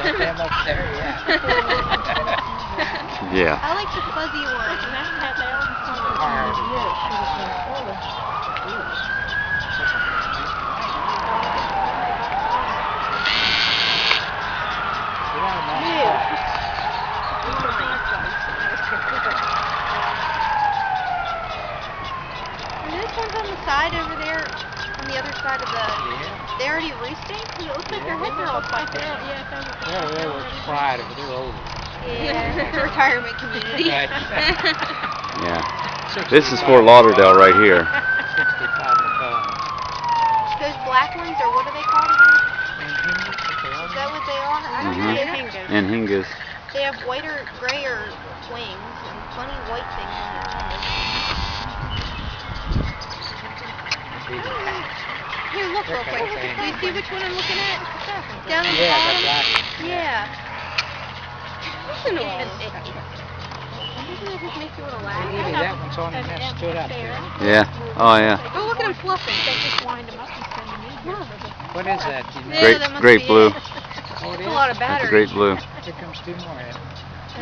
them up there, Yeah. I like the fuzzy one. Are those ones on the side over there, on the other side of the... They already roosting? Because it looks like their heads are all popped out. Yeah, they were quiet, but they're older. Yeah, retirement community. Yeah. This is Fort Lauderdale right here. 65 and above. Those black ones, or what are they called again? And English, if they are. Is that what they are? I don't know. And Hingas. They have white or gray or wings, and funny white things on their heads. Here, look real quick. Do you see which one I'm looking at? Down at the bottom? The black one. Yeah. Listen to all. Doesn't it just make you want to laugh? Maybe that one's on the nest, stood up there. Yeah. Oh, yeah. Go look at him fluffing. They just wind them up and send them in here. What is that? You know? Yeah, that must Great be blue. it. Oh, it That's is? a lot of That's battery. a great blue. Here comes two more in.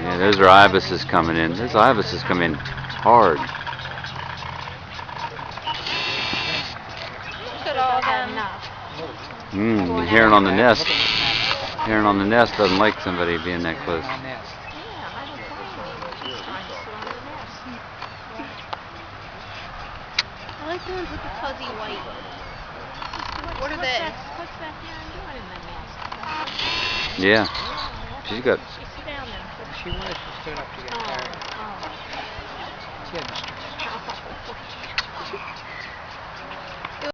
Yeah, those are ibises coming in. Those ibises come in hard. Look at all them. The heron on the nest. Heron on the nest doesn't like somebody being that close. On nest. I like the ones with the fuzzy white. What are they? What's that heron doing in the nest? Yeah. She's got... She's down there. She was. She stood up to get tired. She hadn't